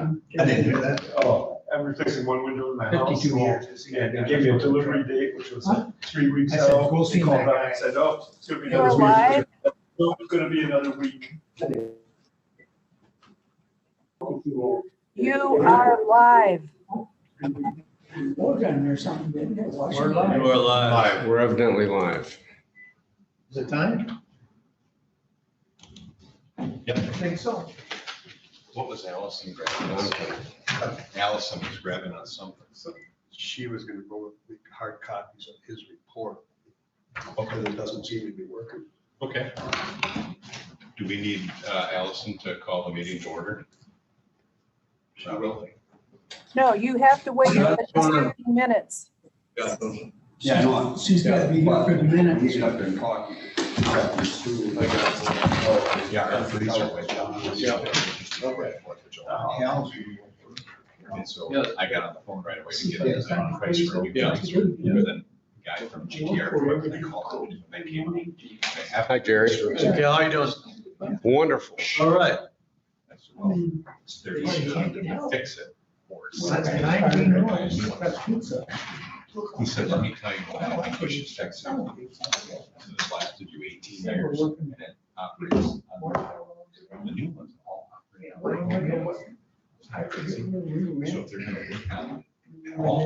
I didn't hear that. Oh, I'm replacing one window in my house. 52 years. And they gave me a delivery date, which was like 3 weeks I said, out. go see They called that up guy. and said, oh, it's gonna be You're another week. alive? No, it's gonna be another week. You are live. Organ or something, didn't it? We're live. We're live. We're evidently live. Is it time? Yep. I think so. What was Allison grabbing on? Allison was grabbing on something. So she was gonna go with the hard copies of his report. Okay. Because it doesn't seem to be working. Okay. Do we need Allison to call the meeting to order? She will. No, you have to wait at least 15 minutes. Yeah, I know. She's gotta be here for the minute. He's not been talking. Yeah, our police are with And so I got on the phone right away to get it on price for a week. But then the guy from GTR, they called him and they came out. Hi, Jerry. Okay, how you doing? Wonderful. All right. I said, well, it's 30 years to fix it. Or Well, that's nice, you know, that's pizza. He said, let me tell you what I think we should fix it. So this lasted you 18 years and it operates. The new ones all operate. So if they're gonna work on it at all,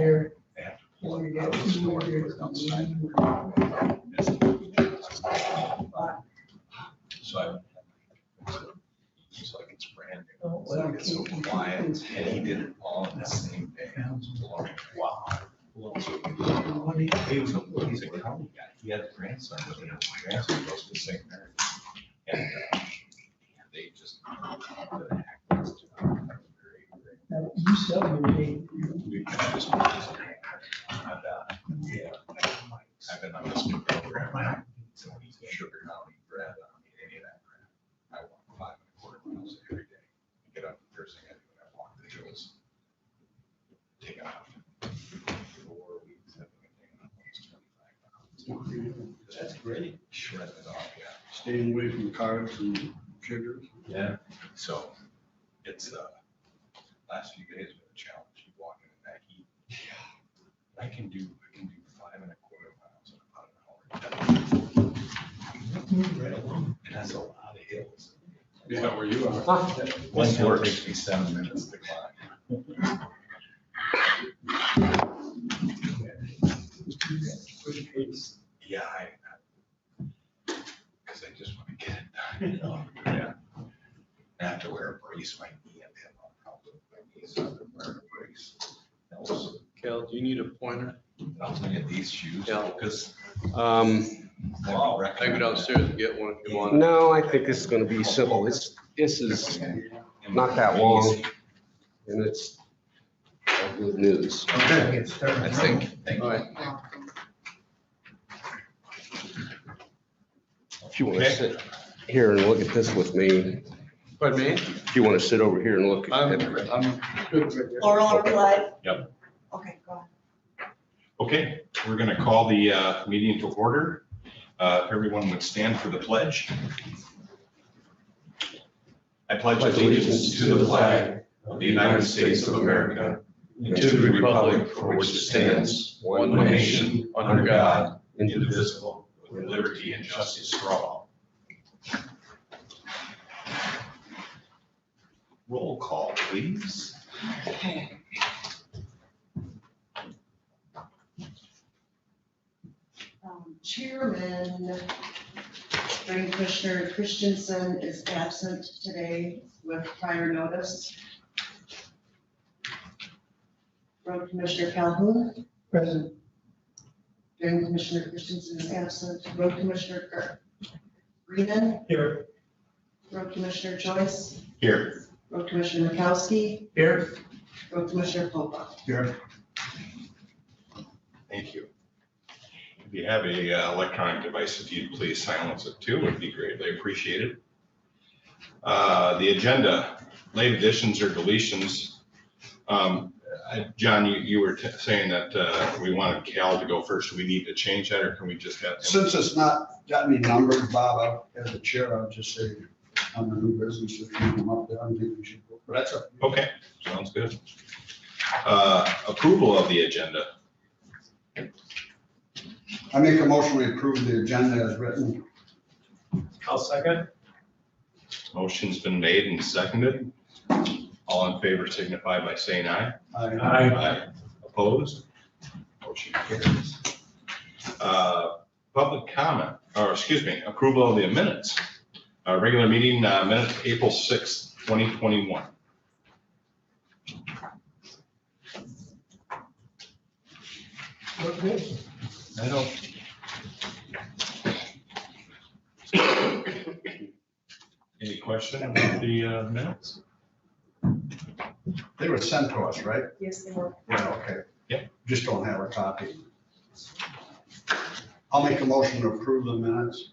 they have to pull it out of the store and put it outside. So like it's brand new. So it's so quiet and he did it all in the same day. Wow. So he's a county guy. He had a grandson with him. His grandson goes to St. Mary. And they just. You sell your name. Yeah. I've been on this new program. So he's a Sugar County grad. I don't need any of that crap. I walk 5.25 miles every day. Get up Thursday, I do, I walk the hills. Take off. 4 weeks, I've been taking off almost 25 pounds. That's great. Shred it off, yeah. Staying away from carbs and sugars. Yeah. So it's, last few days been a challenge. You walk in that heat. I can do 5.25 miles in about an hour. And that's a lot of hills. Yeah, where you are. One hill takes me 7 minutes to climb. Yeah, because I just want to get it done, you know? Yeah. I have to wear a brace, my knee, and then I'll put my knees up and wear a brace. Else, Cal, do you need a pointer? I'll look at these shoes, Yeah. because. I can go downstairs and get one if you want. No, I think this is gonna be simple. This is not that long and it's all good news. I think, thank All you. right. If you wanna sit here and look at this with me, Pardon me? if you wanna sit over here and look at it. I'm good right there. Laurel, are we live? Yep. Okay, go ahead. Okay, we're gonna call the meeting to order. If everyone would stand for the pledge. I pledge allegiance to the flag of the United States of America and to the republic for which it stands, one nation, under God, indivisible, with liberty and justice for all. Roll call, please. Okay. Chairman, Drain Commissioner Christensen is absent today with prior notice. Road Commissioner Calhoun, Present. Drain Commissioner Christensen is absent. Road Commissioner Leland, Here. Road Commissioner Joyce, Here. Road Commissioner Mikowski, Here. Road Commissioner Popa. Here. Thank you. If you have a electronic device, if you'd please silence it too, would be greatly appreciated. The agenda, late additions or deletions. John, you were saying that we wanted Cal to go first. Do we need to change that, or can we just have him? Since it's not got any numbers, Bob, as the chair, I'll just say on the new business, if you come up there, I think we should go That's a, Okay, sounds good. Approval of the agenda. I make a motion to approve the agenda as written. I'll second. Motion's been made and seconded. All in favor signify by saying aye. I Opposed? Motion carries. Public comment, or excuse me, approval of the minutes. Regular meeting minutes, April 6th, 2021. Look good. I don't. Any question about the minutes? They were sent to us, right? Yes, they were. Yeah, okay. Yep. Just don't have a copy. I'll make a motion to approve the minutes.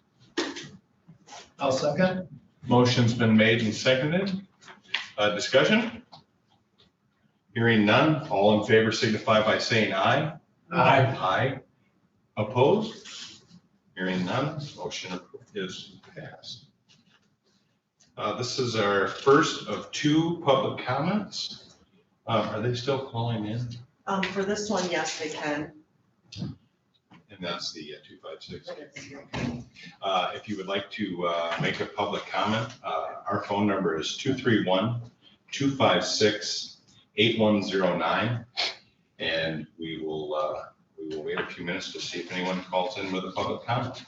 I'll second. Motion's been made and seconded. Discussion? Hearing none, all in favor signify by saying aye. Aye. Opposed? Hearing none, motion is passed. This is our first of 2 public comments. Are they still calling in? For this one, yes, they can. And that's the 256. If you would like to make a public comment, our phone number is 231-256-8109. And we will wait a few minutes to see if anyone calls in with a public comment.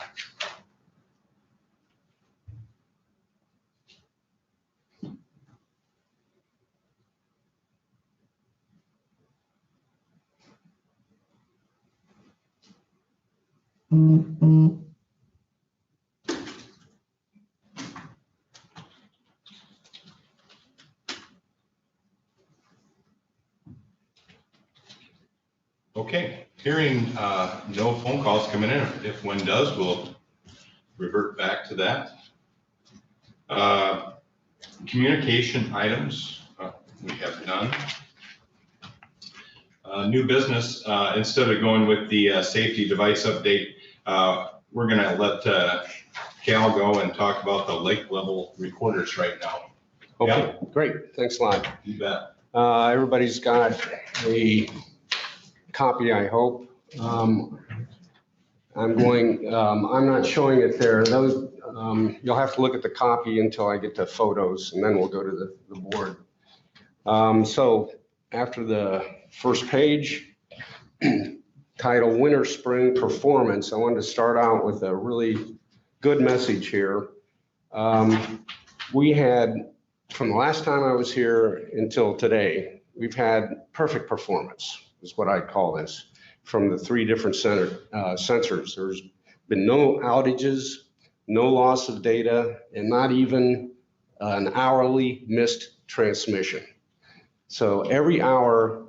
Okay, hearing no phone calls coming in. If one does, we'll revert back to that. Communication items, we have none. New business, instead of going with the safety device update, we're gonna let Cal go and talk about the lake level recorders right now. Okay, great, thanks a lot. You bet. Everybody's got a copy, I hope. I'm not showing it there. Those, you'll have to look at the copy until I get to photos, and then we'll go to the board. So after the first page, title Winter Spring Performance, I wanted to start out with a really good message here. We had, from the last time I was here until today, we've had perfect performance, is what I'd call this, from the 3 different sensors. There's been no outages, no loss of data, and not even an hourly missed transmission. So every hour,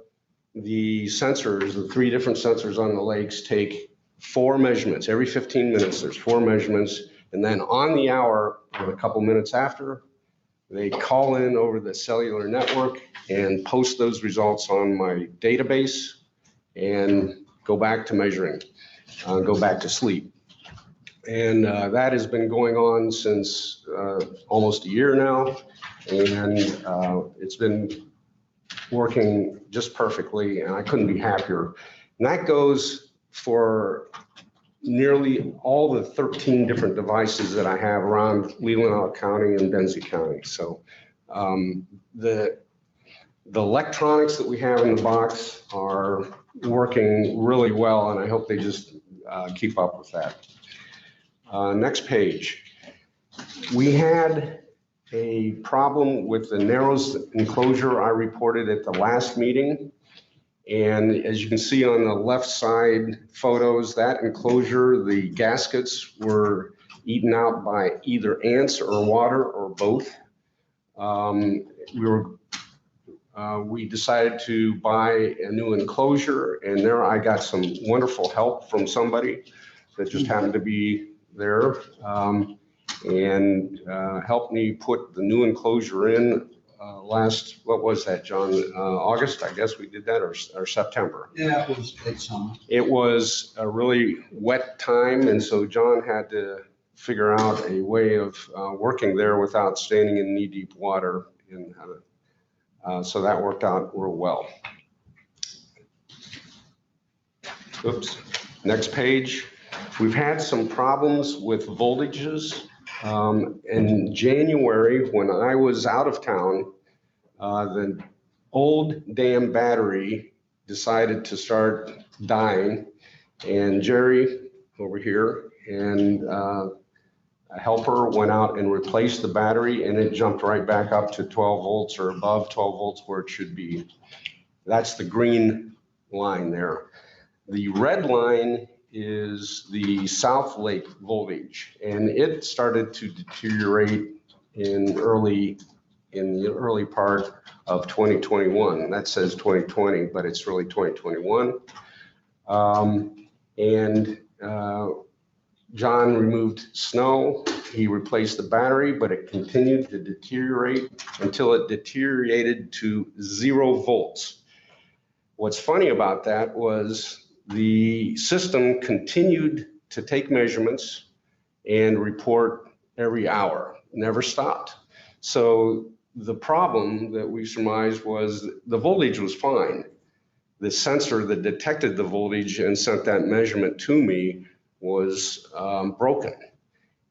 the sensors, the 3 different sensors on the lakes take 4 measurements. Every 15 minutes, there's 4 measurements. And then on the hour, or a couple minutes after, they call in over the cellular network and post those results on my database and go back to measuring, go back to sleep. And that has been going on since almost a year now. And it's been working just perfectly, and I couldn't be happier. And that goes for nearly all the 13 different devices that I have around Leland County and Benzie County. So the electronics that we have in the box are working really well, and I hope they just keep up with that. Next page. We had a problem with the narrows enclosure I reported at the last meeting. And as you can see on the left side photos, that enclosure, the gaskets were eaten out by either ants or water or both. We decided to buy a new enclosure, and there I got some wonderful help from somebody that just happened to be there and helped me put the new enclosure in last, what was that, John? August, I guess we did that, or September. Yeah, it was late summer. It was a really wet time, and so John had to figure out a way of working there without standing in knee-deep water. And So that worked out real well. Oops, next page. We've had some problems with voltages. In January, when I was out of town, the old damn battery decided to start dying. And Jerry over here and a helper went out and replaced the battery, and it jumped right back up to 12 volts or above 12 volts where it should be. That's the green line there. The red line is the South Lake voltage, and it started to deteriorate in the early part of 2021. That says 2020, but it's really 2021. John removed snow. He replaced the battery, but it continued to deteriorate until it deteriorated to 0 volts. What's funny about that was the system continued to take measurements and report every hour, never stopped. So the problem that we surmised was the voltage was fine. The sensor that detected the voltage and sent that measurement to me was broken.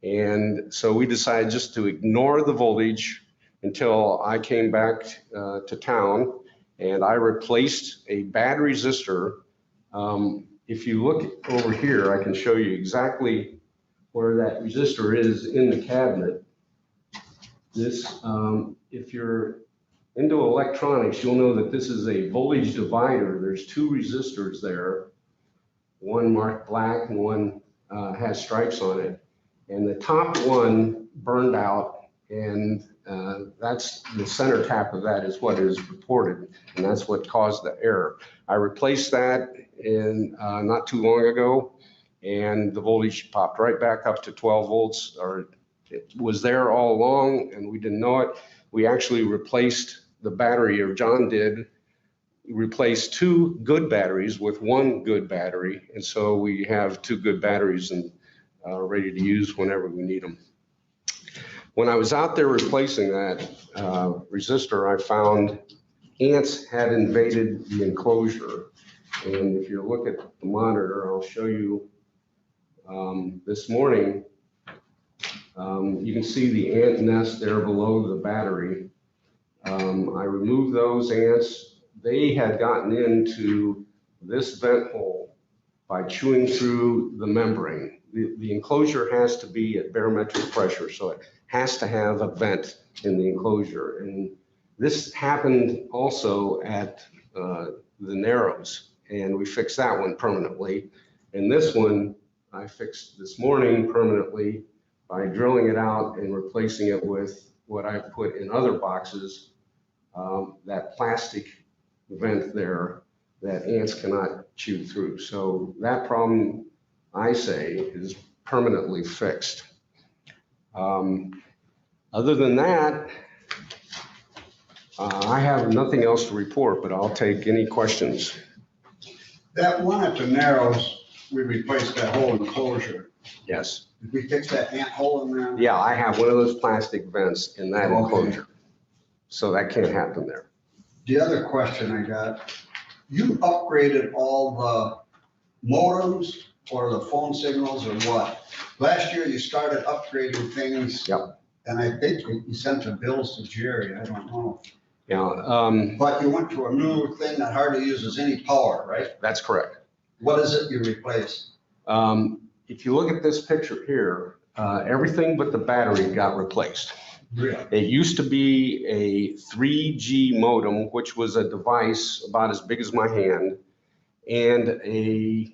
And so we decided just to ignore the voltage until I came back to town, and I replaced a battery resistor. If you look over here, I can show you exactly where that resistor is in the cabinet. This, if you're into electronics, you'll know that this is a voltage divider. There's 2 resistors there, one marked black and one has stripes on it. And the top one burned out, and that's the center tap of that is what is reported, and that's what caused the error. I replaced that in not too long ago, and the voltage popped right back up to 12 volts, or it was there all along and we didn't know it. We actually replaced the battery, or John did, replaced 2 good batteries with 1 good battery. And so we have 2 good batteries and ready to use whenever we need them. When I was out there replacing that resistor, I found ants had invaded the enclosure. And if you look at the monitor, I'll show you this morning, you can see the ant nest there below the battery. I removed those ants. They had gotten into this vent hole by chewing through the membrane. The enclosure has to be at barometric pressure, so it has to have a vent in the enclosure. And this happened also at the Narrows, and we fixed that one permanently. And this one I fixed this morning permanently by drilling it out and replacing it with what I put in other boxes, that plastic vent there that ants cannot chew through. So that problem, I say, is permanently fixed. Other than that, I have nothing else to report, but I'll take any questions. That one at the Narrows, we replaced that whole enclosure. Yes. Did we fix that ant hole in there? Yeah, I have one of those plastic vents in that Okay. enclosure. So that can't happen there. The other question I got, you upgraded all the modems or the phone signals or what? Last year you started upgrading things. Yep. And I think you sent the bills to Jerry, I don't know. Yeah, But you went to a new thing that hardly uses any power, right? that's correct. What is it you replaced? If you look at this picture here, everything but the battery got replaced. Really? It used to be a 3G modem, which was a device about as big as my hand, and a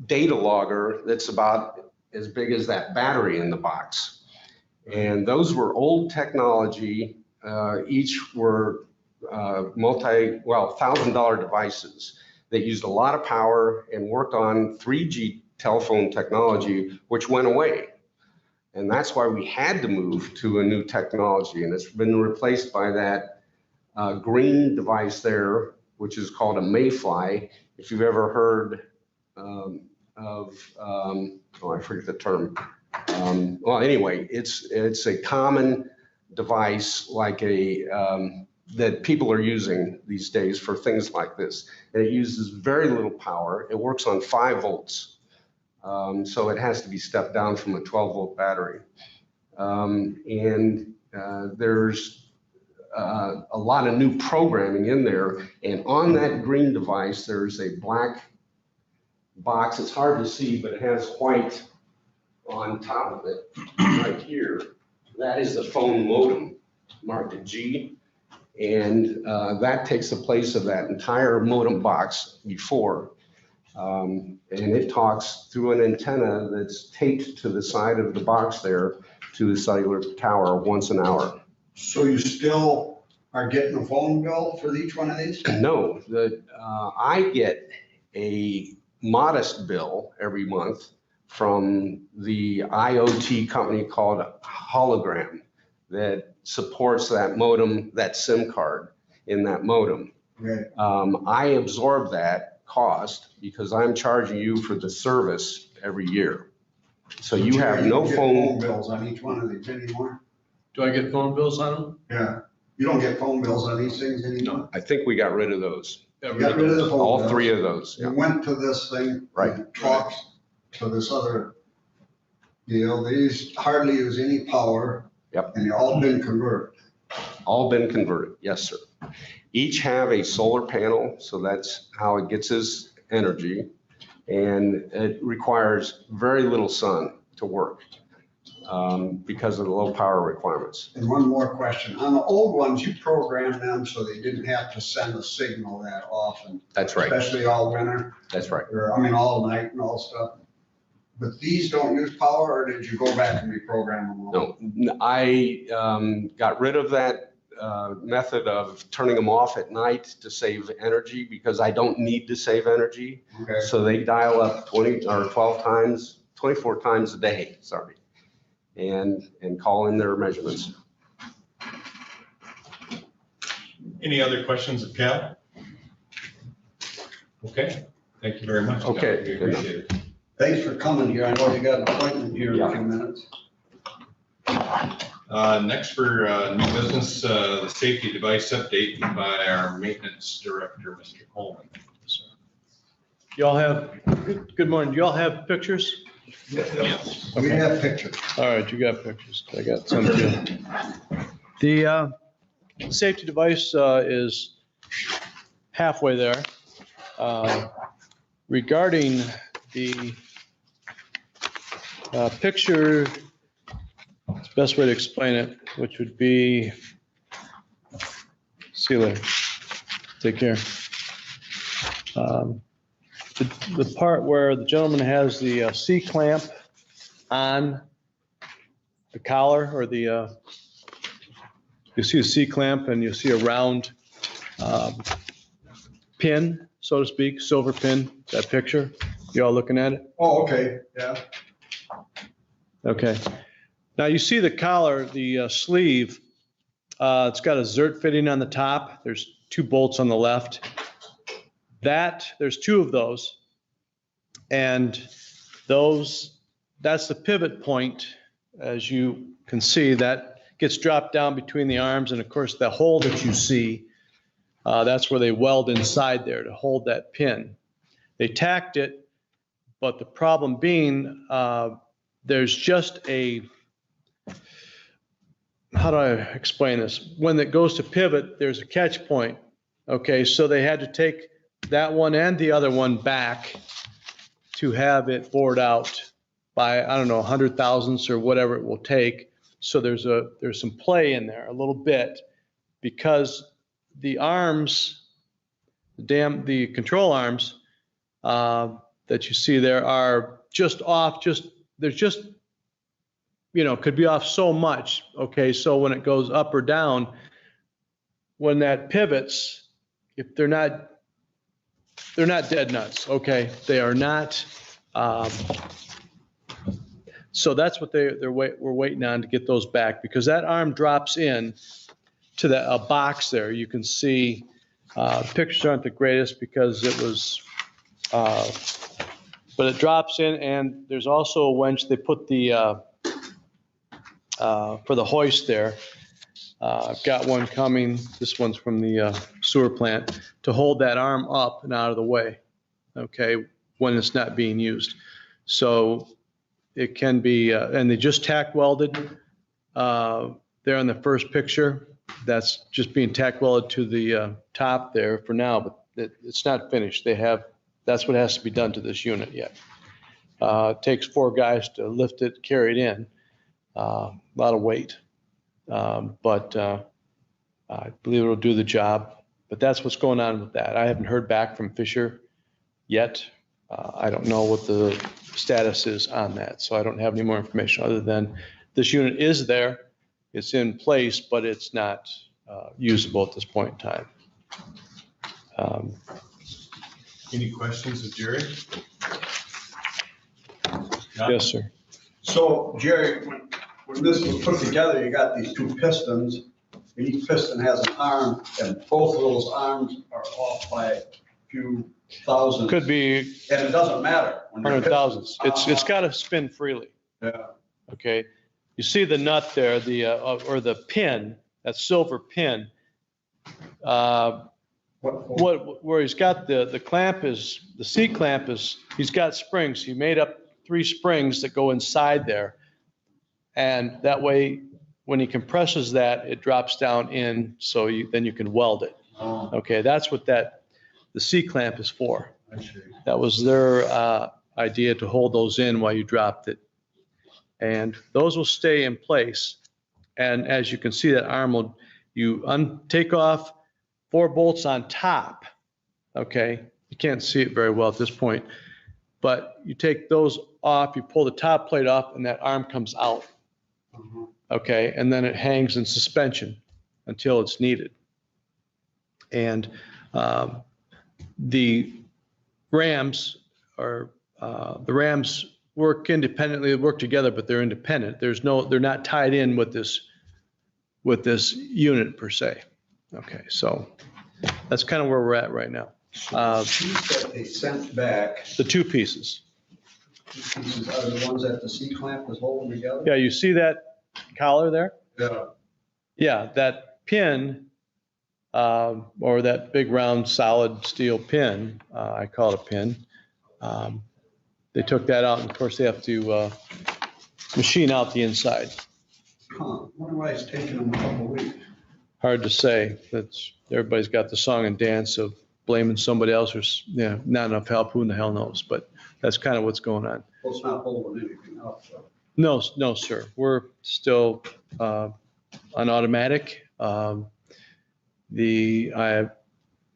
data logger that's about as big as that battery in the box. And those were old technology. Each were $1,000 devices that used a lot of power and worked on 3G telephone technology, which went away. And that's why we had to move to a new technology. And it's been replaced by that green device there, which is called a Mayfly. If you've ever heard I forget the term. Well, anyway, it's a common device like that people are using these days for things like this. And it uses very little power. It works on 5 volts. So it has to be stepped down from a 12-volt battery. There's a lot of new programming in there. And on that green device, there's a black box. It's hard to see, but it has white on top of it right here. That is the phone modem marked a G. And that takes the place of that entire modem box before. And it talks through an antenna that's taped to the side of the box there to the cellular tower once an hour. So you still are getting a phone bill for each one of these? No, I get a modest bill every month from the IoT company called Hologram that supports that modem, that SIM card in that modem. Okay. I absorb that cost because I'm charging you for the service every year. So you have no don't get phone. bills on each one of these anymore? Do I get phone bills on them? Yeah. You don't get phone bills on these things anymore? I think we got rid of those. You got rid of the phone All bills. 3 of those. You Yeah. went to this thing. Right. and talked to this other deal. These hardly use any power. Yep. And they've all been converted. All been converted. Yes, sir. Each have a solar panel, so that's how it gets its energy. And it requires very little sun to work because of the low power requirements. And one more question. On the old ones, you programmed them so they didn't have to send a signal that often. That's right. Especially all winter, That's right. or all night and all stuff. But these don't use power, or did you go back and reprogram them all? No, I got rid of that method of turning them off at night to save energy because I don't need to save energy. Okay. So they dial up 20 or 12 times, 24 times a day, sorry, and call in their measurements. Any other questions of Cal? Okay, thank you very much. Cal. Okay. We appreciate it. Thanks for coming here. I know you got an appointment here in a few minutes. Next for new business, the safety device update by our maintenance director, Mr. Coleman. Y'all have, good morning, do y'all have pictures? Yes. We have pictures. All right, you got pictures. I got some too. The safety device is halfway there. Regarding the picture, it's the best way to explain it, which would be, see you later. Take care. The part where the gentleman has the C-clamp on the collar or the, you see a C-clamp and you see a round pin, so to speak, silver pin, that picture. You all looking at it? Oh, okay, yeah. Okay. Now you see the collar, the sleeve, it's got a zert fitting on the top. There's 2 bolts on the left. There's 2 of those. And that's the pivot point. As you can see, that gets dropped down between the arms. And of course, the hole that you see, that's where they weld inside there to hold that pin. They tacked it, but the problem being, there's just how do I explain this? When it goes to pivot, there's a catch point. Okay, so they had to take that one and the other one back to have it bored out by, I don't know, 100 thousandths or whatever it will take. So there's some play in there a little bit because the arms, the control arms that you see there are just off, there's just, could be off so much. Okay, so when it goes up or down, when that pivots, if they're not dead nuts. Okay, they are not. So that's what we're waiting on to get those back because that arm drops in to a box there. You can see pictures aren't the greatest because it was, but it drops in and there's also a winch they put for the hoist there. I've got one coming, this one's from the sewer plant, to hold that arm up and out of the way, okay, when it's not being used. So it can be, and they just tack welded there in the first picture. That's just being tack welded to the top there for now, but it's not finished. That's what has to be done to this unit yet. It takes 4 guys to lift it, carry it in, a lot of weight. But I believe it'll do the job. But that's what's going on with that. I haven't heard back from Fisher yet. I don't know what the status is on that, so I don't have any more information other than this unit is there, it's in place, but it's not usable at this point in time. Any questions of Jerry? Yes, sir. So Jerry, when this was put together, you got these 2 pistons, and each piston has an arm, and both of those arms are off by a few thousand. Could be And it doesn't matter. when you're 100,000. It's got to spin freely. Yeah. Okay. You see the nut there, or the pin, that silver pin. Where he's got the clamp is, the C clamp is, he's got springs. He made up 3 springs that go inside there. And that way, when he compresses that, it drops down in, so then you can weld it. Oh, Okay, that's what the C clamp is for. I see. That was their idea, to hold those in while you dropped it. And those will stay in place. And as you can see, that arm you take off 4 bolts on top. Okay, you can't see it very well at this point, but you take those off, you pull the top plate off, and that arm comes out. Okay, and then it hangs in suspension until it's needed. And the rams work independently, they work together, but they're independent. They're not tied in with this unit per se. Okay, so that's kind of where we're at right now. That they sent back, The 2 pieces. pieces are the ones that the C clamp is holding together? Yeah, you see that collar there? Yeah. Yeah, that pin, or that big round solid steel pin, I call it a pin. They took that out, and of course they have to machine out the inside. Huh, wonder why it's taking them a couple of weeks. Hard to say. Everybody's got the song and dance of blaming somebody else, or not enough help. Who in the hell knows? But that's kind of what's going on. Well, it's not holding anything up, so. No, sir. We're still on automatic. I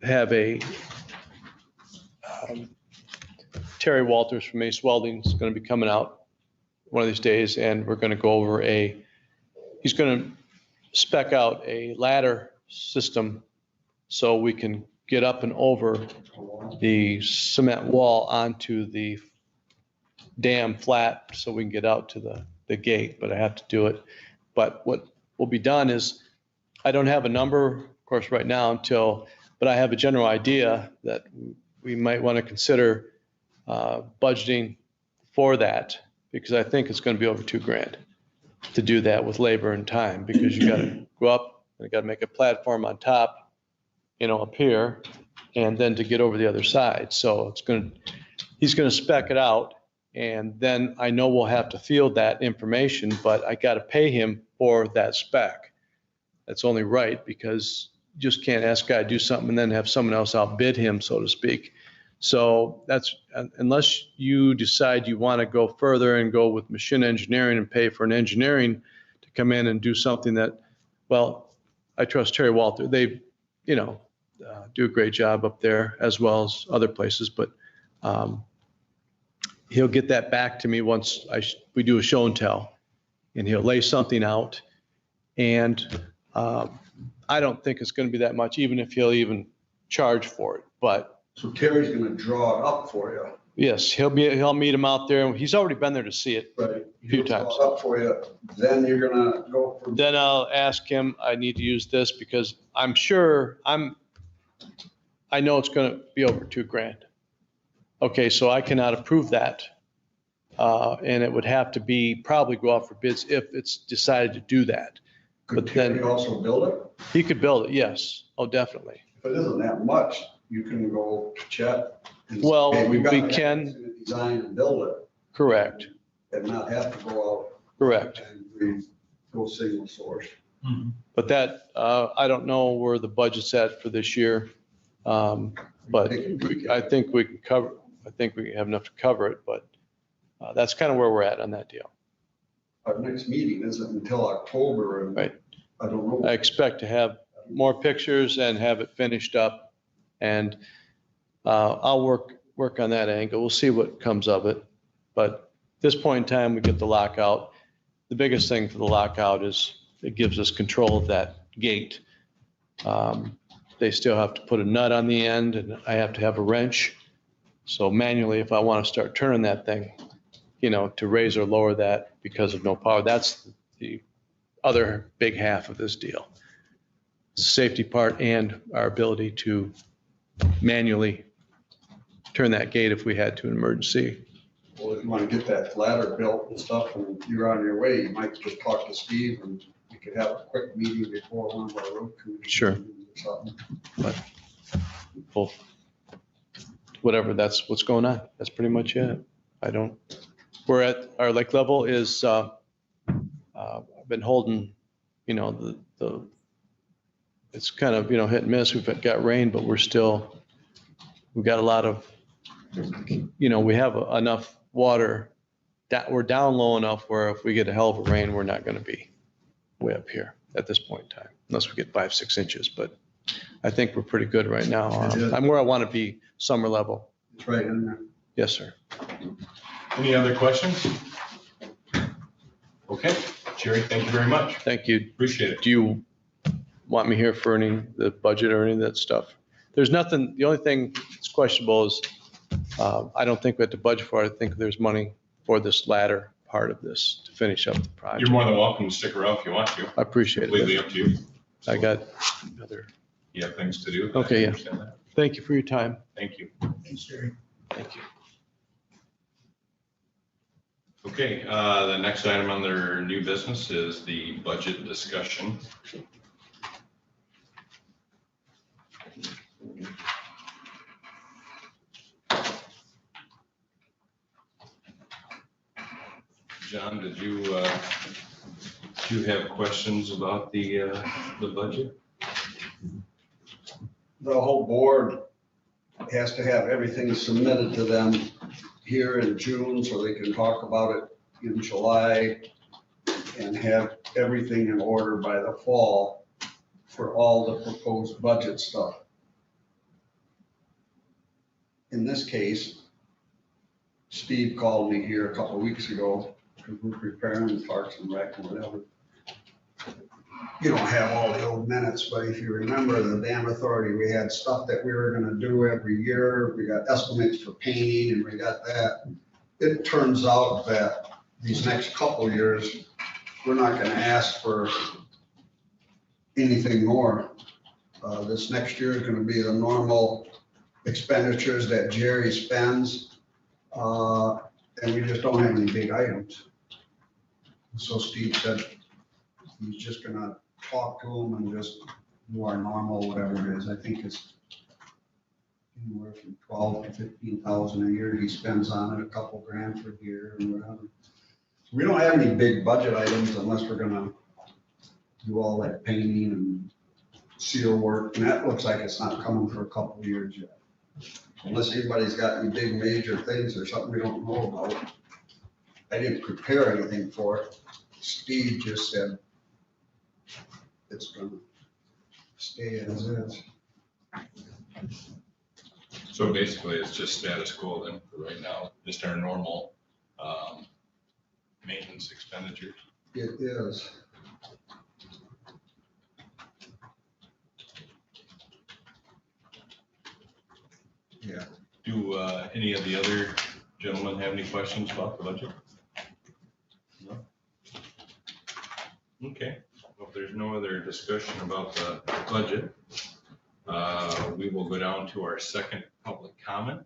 have a Terry Walters from Ace Welding is going to be coming out one of these days, and we're going to go over he's going to spec out a ladder system so we can get up and over the cement wall onto the dam flat so we can get out to the gate, but I have to do it. But what will be done is, I don't have a number, of course, right now but I have a general idea that we might want to consider budgeting for that, because I think it's going to be over $2,000 to do that with labor and time, because you got to go up and you got to make a platform on top, up here, and then to get over the other side. So he's going to spec it out, and then I know we'll have to field that information, but I got to pay him for that spec. That's only right, because you just can't ask a guy to do something and then have someone else outbid him, so to speak. So that's, unless you decide you want to go further and go with machine engineering and pay for an engineering to come in and do something that, well, I trust Terry Walter. They, do a great job up there as well as other places, but he'll get that back to me once we do a show and tell, and he'll lay something out. And I don't think it's going to be that much, even if he'll even charge for it. But So Terry's gonna draw it up for you. yes, he'll meet him out there. He's already been there to see it. Right. A few He'll draw times. it up for you, then you're gonna go from. Then I'll ask him, I need to use this because I'm sure I know it's going to be over $2,000. Okay, so I cannot approve that. And it would have to be, probably go out for bids if it's decided to do that. Could But then- Terry also build it? He could build it, yes. Oh, definitely. If it isn't that much, you can go to Chet. and say, Well, "Hey, we've got we the guy can- that's gonna Design and build it Correct, and not have to go out correct. and we go single source. But that, I don't know where the budget's at for this year. But I think we can cover, I think we have enough to cover it, but that's kind of where we're at on that deal. Our next meeting isn't until October and Right. I don't know. I expect to have more pictures and have it finished up. And I'll work on that angle. We'll see what comes of it. But at this point in time, we get the lockout. The biggest thing for the lockout is it gives us control of that gate. They still have to put a nut on the end and I have to have a wrench. So manually, if I want to start turning that thing, to raise or lower that because of no power, that's the other big half of this deal. The safety part and our ability to manually turn that gate if we had to in emergency. Well, if you want to get that ladder built and stuff and you're on your way, you might just talk to Steve and you could have a quick meeting before one of our road crews. Sure. Or something. Well, whatever, that's what's going on. That's pretty much it. We're at, our lake level is, I've been holding, it's kind of, hit and miss. We've got rain, but we've got a lot of, we have enough water that we're down low enough where if we get a hell of a rain, we're not going to be way up here at this point in time, unless we get 5-6 inches. But I think we're pretty good right now. I'm where I want to be, summer level. It's right in there. Yes, sir. Any other questions? Okay, Jerry, thank you very much. Thank you. Appreciate it. Do you want me here for the budget or any of that stuff? There's nothing, the only thing that's questionable is, I don't think we have to budget for it. I think there's money for this latter part of this to finish up the project. You're more than welcome to stick around if you want to. I appreciate Completely it. up to you. I got other, You have things to do. Okay, yeah. I understand that. thank you for your time. Thank you. Thanks, Jerry. Thank you. Okay, the next item on their new business is the budget discussion. John, did you have questions about the budget? The whole board has to have everything submitted to them here in June so they can talk about it in July and have everything in order by the fall for all the proposed budget stuff. In this case, Steve called me here a couple of weeks ago, because we're preparing Parks and Rec and whatever. You don't have all the old minutes, but if you remember the dam authority, we had stuff that we were gonna do every year. We got estimates for painting and we got that. It turns out that these next couple of years, we're not gonna ask for anything more. This next year is gonna be the normal expenditures that Jerry spends. And we just don't have any big items. So Steve said he's just gonna talk to them and just do our normal, whatever it is. I think it's anywhere from 12 to 15,000 a year he spends on it, a couple grand per year and whatever. We don't have any big budget items unless we're gonna do all that painting and seal work. And that looks like it's not coming for a couple of years yet. Unless anybody's got any big major things or something we don't know about. I didn't prepare anything for it. Steve just said it's gonna stay as is. So basically, it's just status quo then for right now, just our normal maintenance expenditures. It is. Yeah. Do any of the other gentlemen have any questions about the budget? No? Okay, well, if there's no other discussion about the budget, we will go down to our second public comment.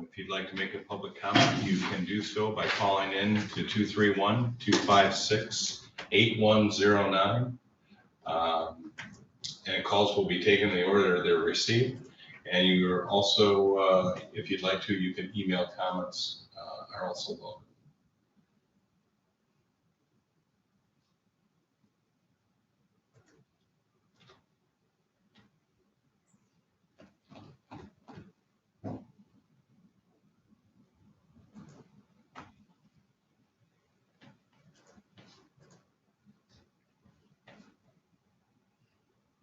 If you'd like to make a public comment, you can do so by calling in to 231-256-8255. 8109. And calls will be taken in the order they're received. And you are also, if you'd like to, you can email comments, are also welcome.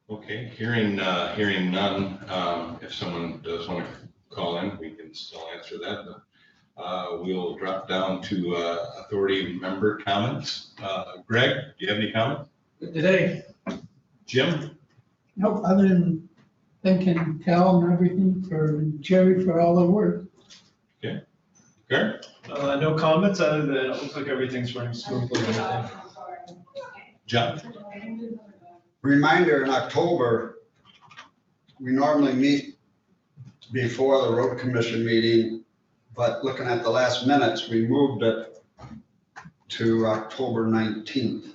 Okay, hearing none, if someone does want to call in, we can still answer that. But we'll drop down to authority member comments. Greg, do you have any comments? Today, Jim? nope, other than thanking Cal and everything for Jerry for all the work. Karen? No comments other than it looks like everything's running smoothly. John? Reminder, in October, we normally meet before the road commission meeting, but looking at the last minutes, we moved it to October 19th.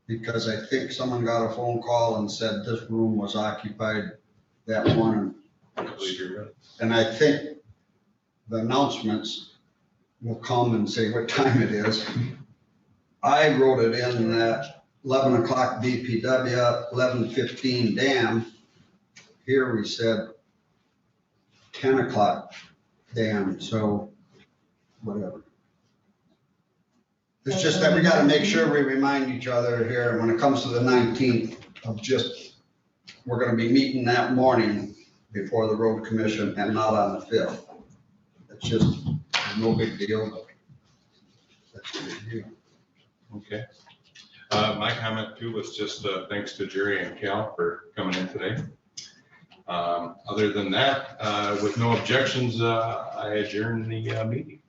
Because I think someone got a phone call and said this room was occupied that morning. I believe you're right. And I think the announcements will come and say what time it is. I wrote it in that 11 o'clock BPW, 11:15 dam. Here we said 10 o'clock dam, so whatever. It's just that we gotta make sure we remind each other here when it comes to the 19th of just, we're gonna be meeting that morning before the road commission and not on the 5th. It's just no big deal, but that's a big deal. Okay. My comment too was just thanks to Jerry and Cal for coming in today. Other than that, with no objections, I adjourn the meeting.